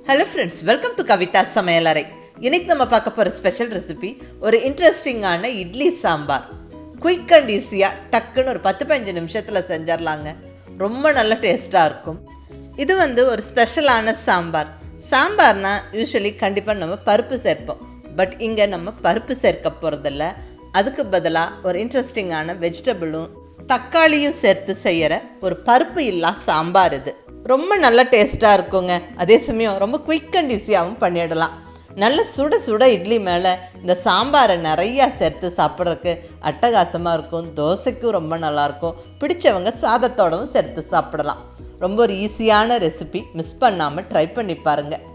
Hello friends, welcome to KAVITHASAMAYALARAI. இன்னைக்கு நம்ம பார்க்க போற ஸ்பெஷல் ரெசிபி ஒரு இன்ட்ரெஸ்டிங்கான இட்லி சாம்பார். குயிக் அண்ட் ஈஸியா டக்குன்னு ஒரு 10-15 நிமிஷத்துல செஞ்சிரலாங்க. ரொம்ப நல்ல டேஸ்டா இருக்கும். இது ஒரு ஸ்பெஷலான சாம்பார். சாம்பார்னா யூசுவலி கண்டிப்பா நம்ம பருப்பு சேர்ப்போம். பட் இங்க நம்ம பருப்பு சேர்க்க போறதில்ல. அதுக்கு பதிலா ஒரு இன்ட்ரெஸ்டிங்கான வெஜிடபிளும் தக்காளியும் சேர்த்து செய்யற ஒரு பருப்பு இல்லா சாம்பார் இது. ரொம்ப நல்ல டேஸ்ட்டாக இருக்குங்க. அதே சமயம் ரொம்ப குயிக் அண்ட் ஈஸியாகவும் பண்ணிடலாம். நல்ல சுட சுட இட்லி மேலே இந்த சாம்பாரை நிறையா சேர்த்து சாப்பிட்றதுக்கு அட்டகாசமாக இருக்கும். தோசைக்கும் ரொம்ப நல்லாயிருக்கும். பிடிச்சவங்க சாதத்தோடவும் சேர்த்து சாப்பிடலாம். ரொம்ப ஒரு ஈஸியான ரெசிபி. மிஸ் பண்ணாமல் ட்ரை பண்ணி பாருங்கள்.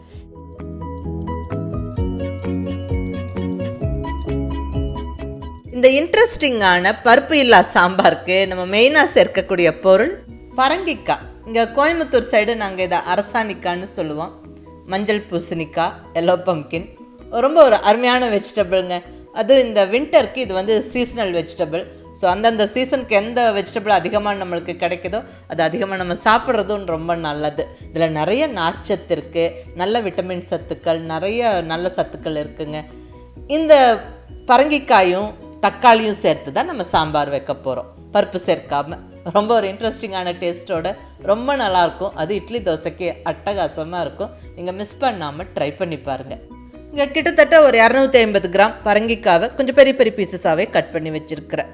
இந்த இன்ட்ரெஸ்டிங்கான பருப்பு இல்லா சாம்பாருக்கு நம்ம மெயினாக சேர்க்கக்கூடிய பொருள் பரங்கிக்காய். இங்கே கோயம்புத்தூர் சைடு நாங்கள் இதை அரசாணிக்கான்னு சொல்லுவோம். மஞ்சள் பூசணிக்காய், எல்லோ பம்கின், ரொம்ப ஒரு அருமையான வெஜிடபிள்ங்க. அதுவும் இந்த வின்டருக்கு இது சீசனல் வெஜிடபிள். ஸோ அந்தந்த சீசனுக்கு எந்த வெஜிடபிள் அதிகமாக நம்மளுக்கு கிடைக்குதோ அது அதிகமாக நம்ம சாப்பிட்றதும் ரொம்ப நல்லது. இதில் நிறைய நார்ச்சத்து இருக்குது, நல்ல விட்டமின் சத்துக்கள், நிறைய நல்ல சத்துக்கள் இருக்குங்க. இந்த பரங்கிக்காயும் தக்காளியும் சேர்த்து தான் நம்ம சாம்பார் வைக்க போகிறோம், பருப்பு சேர்க்காமல். ரொம்ப ஒரு இன்ட்ரெஸ்டிங்கான டேஸ்ட்டோட ரொம்ப நல்லாயிருக்கும். அது இட்லி தோசைக்கு அட்டகாசமாக இருக்கும். நீங்கள் மிஸ் பண்ணாமல் ட்ரை பண்ணி பாருங்கள். இங்கே கிட்டத்தட்ட ஒரு 250 கிராம் பரங்கிக்காவை கொஞ்சம் பெரிய பெரிய பீசஸாகவே கட் பண்ணி வச்சுருக்கிறேன்.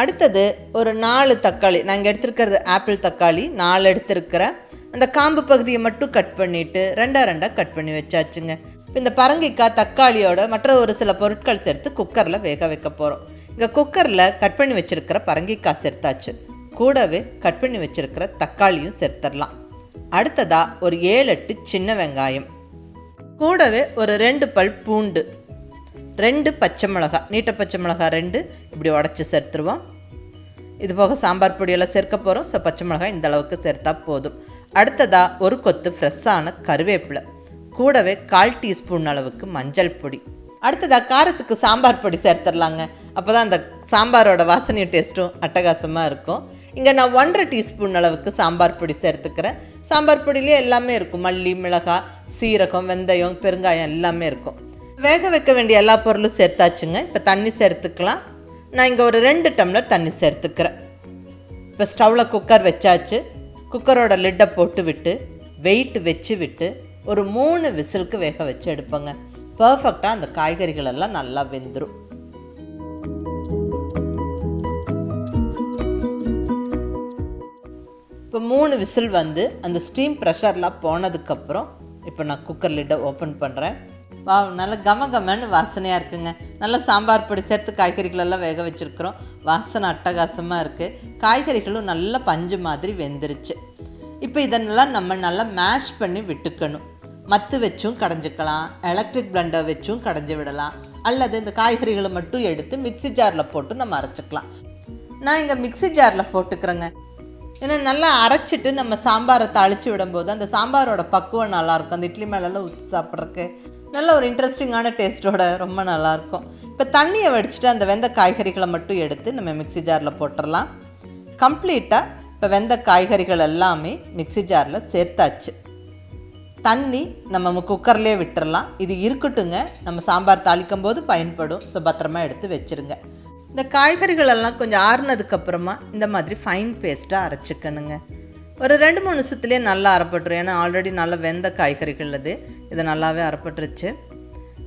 அடுத்தது ஒரு 4 தக்காளி. நான் இங்கே எடுத்துருக்கிறது ஆப்பிள் தக்காளி 4 எடுத்துருக்கிறேன். அந்த காம்பு பகுதியை மட்டும் கட் பண்ணிவிட்டு ரெண்டாக கட் பண்ணி வச்சாச்சுங்க. இப்போ இந்த பரங்கிக்காய் தக்காளியோட மற்ற ஒரு சில பொருட்கள் சேர்த்து குக்கரில் வேக வைக்க போகிறோம். இங்கே குக்கரில் கட் பண்ணி வச்சுருக்கிற பரங்கிக்காய் சேர்த்தாச்சு. கூடவே கட் பண்ணி வச்சுருக்கிற தக்காளியும் சேர்த்துடலாம். அடுத்ததாக ஒரு 7-8 சின்ன வெங்காயம், கூடவே ஒரு 2 பல் பூண்டு, 2 பச்சை மிளகா, நீட்ட பச்சை மிளகா 2 இப்படி உடச்சி சேர்த்துருவோம். இது போக சாம்பார் பொடியெல்லாம் சேர்க்க போகிறோம். ஸோ பச்சை மிளகாய் இந்த அளவுக்கு சேர்த்தா போதும். அடுத்ததாக ஒரு கொத்து ஃப்ரெஷ்ஷான கருவேப்பிலை, கூடவே 1/4 டீஸ்பூன் அளவுக்கு மஞ்சள் பொடி. அடுத்ததாக காரத்துக்கு சாம்பார் பொடி சேர்த்துடலாங்க. அப்போ தான் அந்த சாம்பாரோட வாசனையும் டேஸ்ட்டும் அட்டகாசமாக இருக்கும். இங்கே நான் 1.5 டீஸ்பூன் அளவுக்கு சாம்பார் பொடி சேர்த்துக்கிறேன். சாம்பார் பொடியிலே எல்லாமே இருக்கும். மல்லி, மிளகாய், சீரகம், வெந்தயம், பெருங்காயம் எல்லாமே இருக்கும். வேக வைக்க வேண்டிய எல்லா பொருளும் சேர்த்தாச்சுங்க. இப்போ தண்ணி சேர்த்துக்கலாம். நான் இங்கே ஒரு 2 டம்ளர் தண்ணி சேர்த்துக்கிறேன். இப்போ ஸ்டவ்வில் குக்கர் வச்சாச்சு. குக்கரோட லிட்டை போட்டு விட்டு வெயிட் வச்சு விட்டு ஒரு 3 விசிலுக்கு வேக வச்சு எடுப்பேங்க. பர்ஃபெக்டாக அந்த காய்கறிகள் எல்லாம் நல்லா வெந்துடும். இப்போ 3 விசில் அந்த ஸ்டீம் ப்ரெஷர்லாம் போனதுக்கப்புறம் இப்போ நான் குக்கர் லிட்டை ஓப்பன் பண்ணுறேன். நல்லா கமகமன்னு வாசனையாக இருக்குங்க. நல்லா சாம்பார் பொடி சேர்த்து காய்கறிகளெல்லாம் வேக வச்சுருக்குறோம். வாசனை அட்டகாசமாக இருக்குது. காய்கறிகளும் நல்லா பஞ்சு மாதிரி வெந்துருச்சு. இப்போ இதெல்லாம் நம்ம நல்லா மேஷ் பண்ணி விட்டுக்கணும். மத்து வச்சும் கடைஞ்சிக்கலாம், எலக்ட்ரிக் பிளெண்டர் வச்சும் கடைஞ்சி விடலாம், அல்லது இந்த காய்கறிகளை மட்டும் எடுத்து மிக்சி ஜாரில் போட்டு நம்ம அரைச்சிக்கலாம். நான் இங்கே மிக்சி ஜாரில் போட்டுக்கிறேங்க. ஏன்னா நல்லா அரைச்சிட்டு நம்ம சாம்பாரை தாளித்து விடும்போது அந்த சாம்பாரோட பக்குவம் நல்லாயிருக்கும். அந்த இட்லி மேலெல்லாம் ஊற்றி சாப்பிட்றதுக்கு நல்ல ஒரு இன்ட்ரெஸ்டிங்கான டேஸ்ட்டோட ரொம்ப நல்லாயிருக்கும். இப்போ தண்ணியை வடிச்சிட்டு அந்த வெந்த காய்கறிகளை மட்டும் எடுத்து நம்ம மிக்சி ஜாரில் போட்டுடலாம். கம்ப்ளீட்டாக இப்போ வெந்த காய்கறிகள் எல்லாமே மிக்சி ஜாரில் சேர்த்தாச்சு. தண்ணி நம்ம குக்கர்லேயே விட்டுறலாம். இது இருக்கட்டுங்க, நம்ம சாம்பார் தாளிக்கும் போது பயன்படும். ஸோ பத்திரமா எடுத்து வச்சுருங்க. இந்த காய்கறிகளெல்லாம் கொஞ்சம் ஆறுனதுக்கப்புறமா இந்த மாதிரி ஃபைன் பேஸ்ட்டாக அரைச்சிக்கணுங்க. ஒரு 2-3 நிமிஷத்துலேயே நல்லா அரைப்பட்டுரும். ஏன்னா ஆல்ரெடி நல்லா வெந்த காய்கறிகள் இது நல்லாவே அரைப்பட்டுருச்சு.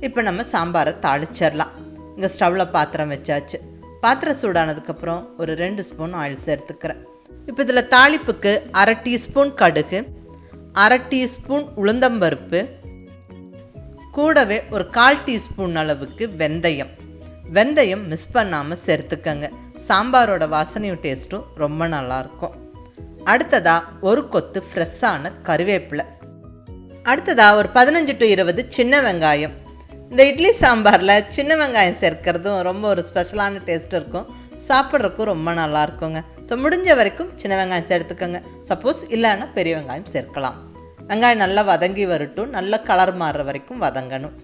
இப்போ நம்ம சாம்பாரை தாளிச்சிடலாம். இங்கே ஸ்டவ்வில் பாத்திரம் வச்சாச்சு. பாத்திரம் சூடானதுக்கப்புறம் ஒரு 2 ஸ்பூன் ஆயில் சேர்த்துக்கிறேன். இப்போ இதில் தாளிப்புக்கு 1/2 டீஸ்பூன் கடுகு, 1/2 டீஸ்பூன் உளுந்தம்பருப்பு, கூடவே ஒரு 1/4 டீஸ்பூன் அளவுக்கு வெந்தயம். வெந்தயம் மிஸ் பண்ணாமல் சேர்த்துக்கங்க. சாம்பாரோட வாசனையும் டேஸ்ட்டும் ரொம்ப நல்லாயிருக்கும். அடுத்ததாக ஒரு கொத்து ஃப்ரெஷ்ஷான கருவேப்பிலை. அடுத்ததாக ஒரு 15 to 20 சின்ன வெங்காயம். இந்த இட்லி சாம்பாரில் சின்ன வெங்காயம் சேர்க்கறதும் ரொம்ப ஒரு ஸ்பெஷலான டேஸ்ட் இருக்கும். சாப்பிட்றதுக்கும் ரொம்ப நல்லா இருக்குங்க. ஸோ முடிஞ்ச வரைக்கும் சின்ன வெங்காயம் சேர்த்துக்கோங்க. சப்போஸ் இல்லைன்னா பெரிய வெங்காயம் சேர்க்கலாம். வெங்காயம் நல்லா வதங்கி வரட்டும். நல்ல கலர் மாறுற வரைக்கும் வதங்கணும்.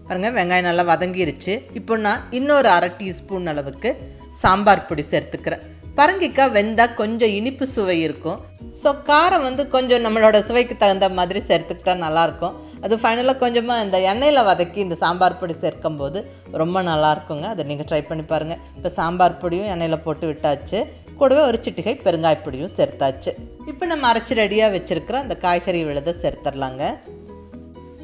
பாருங்கள், வெங்காயம் நல்லா வதங்கிருச்சு. இப்போ நான் இன்னொரு 1/2 டீஸ்பூன் அளவுக்கு சாம்பார் பொடி சேர்த்துக்கிறேன். பரங்கிக்காய் வெந்தால் கொஞ்சம் இனிப்பு சுவை இருக்கும். ஸோ காரம் வந்து கொஞ்சம் நம்மளோட சுவைக்கு தகுந்த மாதிரி சேர்த்துக்கிட்டா நல்லாயிருக்கும். அது ஃபைனலாக கொஞ்சமாக இந்த எண்ணெயில் வதக்கி இந்த சாம்பார் பொடி சேர்க்கும் போது ரொம்ப நல்லாயிருக்குங்க. அதை நீங்கள் ட்ரை பண்ணி பாருங்கள். இப்போ சாம்பார் பொடியும் எண்ணெயில் போட்டு விட்டாச்சு, கூடவே ஒரு சிட்டிகை பெருங்காய பொடியும் சேர்த்தாச்சு. இப்போ நம்ம அரைச்சி ரெடியாக வச்சுருக்கிற அந்த காய்கறி விழுதை சேர்த்துடலாங்க.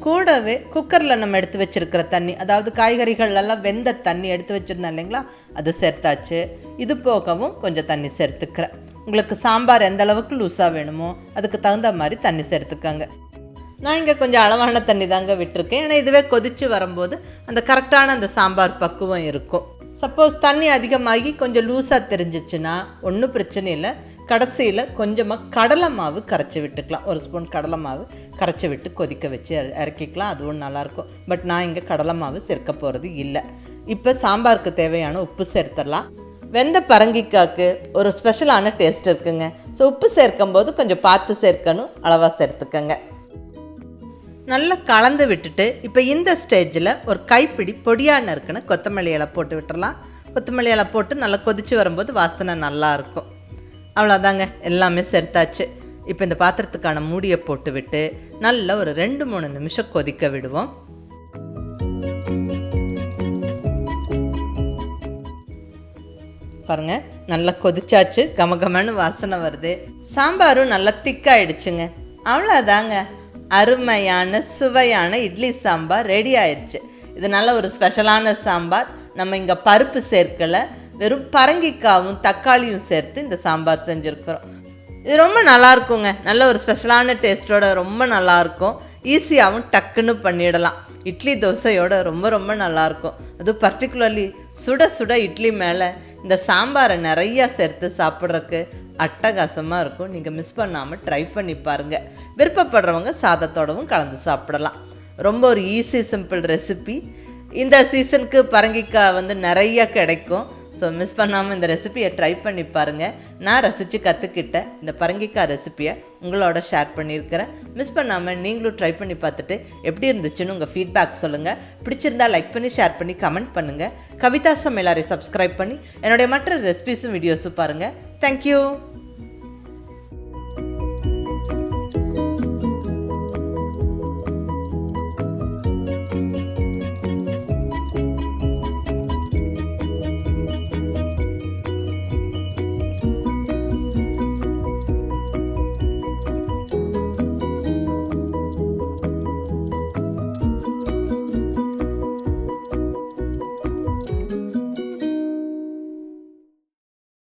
கூடவே குக்கரில் நம்ம எடுத்து வச்சுருக்கிற தண்ணி, அதாவது காய்கறிகள் எல்லாம் வெந்த தண்ணி எடுத்து வச்சுருந்தோம் இல்லைங்களா, அது சேர்த்தாச்சு. இது போகவும் கொஞ்சம் தண்ணி சேர்த்துக்கிறேன். உங்களுக்கு சாம்பார் எந்த அளவுக்கு லூஸாக வேணுமோ அதுக்கு தகுந்த மாதிரி தண்ணி சேர்த்துக்கோங்க. நான் இங்கே கொஞ்சம் அளவான தண்ணி தாங்க விட்டுருக்கேன். ஏன்னா இதுவே கொதித்து வரும்போது அந்த கரெக்டான அந்த சாம்பார் பக்குவம் இருக்கும். சப்போஸ் தண்ணி அதிகமாகி கொஞ்சம் லூஸாக தெரிஞ்சிச்சுன்னா ஒன்றும் பிரச்சனை இல்லை. கடைசியில் கொஞ்சமாக கடலை மாவு கரைச்சி விட்டுக்கலாம். ஒரு ஸ்பூன் கடலை மாவு கரைச்சி விட்டு கொதிக்க வச்சு இறக்கிக்கலாம். அதுவும் நல்லாயிருக்கும். பட் நான் இங்கே கடலை மாவு சேர்க்க போகிறது இல்லை. இப்போ சாம்பாருக்கு தேவையான உப்பு சேர்த்துடலாம். வெந்த பரங்கிக்காய்க்கு ஒரு ஸ்பெஷலான டேஸ்ட் இருக்குங்க. ஸோ உப்பு சேர்க்கும் போது கொஞ்சம் பார்த்து சேர்க்கணும், அளவாக சேர்த்துக்கங்க. நல்லா கலந்து விட்டுட்டு இப்போ இந்த ஸ்டேஜில் ஒரு கைப்பிடி பொடியான இருக்குன்னு கொத்தமல்லி இலை போட்டு விட்டுடலாம். கொத்தமல்லி இலை போட்டு நல்லா கொதித்து வரும்போது வாசனை நல்லாயிருக்கும். அவ்வளோதாங்க, எல்லாமே சேர்த்தாச்சு. இப்போ இந்த பாத்திரத்துக்கான மூடியை போட்டு விட்டு நல்லா ஒரு 2-3 நிமிஷம் கொதிக்க விடுவோம். பாருங்கள், நல்லா கொதிச்சாச்சு, கமகமன்னு வாசனை வருது. சாம்பாரும் நல்லா திக்காயிடுச்சுங்க. அவ்வளோதாங்க, அருமையான சுவையான இட்லி சாம்பார் ரெடி ஆயிடுச்சு. இது நல்ல ஒரு ஸ்பெஷலான சாம்பார். நம்ம இங்கே பருப்பு சேர்க்கலை, வெறும் பரங்கிக்காவும் தக்காளியும் சேர்த்து இந்த சாம்பார் செஞ்சுருக்கிறோம். இது ரொம்ப நல்லாயிருக்குங்க. நல்ல ஒரு ஸ்பெஷலான டேஸ்ட்டோட ரொம்ப நல்லாயிருக்கும். ஈஸியாகவும் டக்குன்னு பண்ணிடலாம். இட்லி தோசையோட ரொம்ப ரொம்ப நல்லாயிருக்கும். அதுவும் பர்டிகுலர்லி சுட சுட இட்லி மேலே இந்த சாம்பாரை நிறையா சேர்த்து சாப்பிட்றதுக்கு அட்டகாசமாக இருக்கும். நீங்கள் மிஸ் பண்ணாமல் ட்ரை பண்ணி பாருங்கள். விருப்பப்படுறவங்க சாதத்தோடவும் கலந்து சாப்பிடலாம். ரொம்ப ஒரு ஈஸி சிம்பிள் ரெசிபி. இந்த சீசனுக்கு பரங்கிக்காய் வந்து நிறையா கிடைக்கும். ஸோ மிஸ் பண்ணாமல் இந்த ரெசிபியை ட்ரை பண்ணி பாருங்கள். நான் ரசித்து கற்றுக்கிட்ட இந்த பரங்கிக்காய் ரெசிபியை உங்களோட ஷேர் பண்ணியிருக்கிறேன். மிஸ் பண்ணாமல் நீங்களும் ட்ரை பண்ணி பார்த்துட்டு எப்படி இருந்துச்சுன்னு உங்கள் ஃபீட்பேக் சொல்லுங்கள். பிடிச்சிருந்தால் லைக் பண்ணி ஷேர் பண்ணி கமெண்ட் பண்ணுங்கள். கவிதா சமையலறை சப்ஸ்கிரைப் பண்ணி என்னுடைய மற்ற ரெசிபிஸும் வீடியோஸும் பாருங்கள். தேங்க்யூ.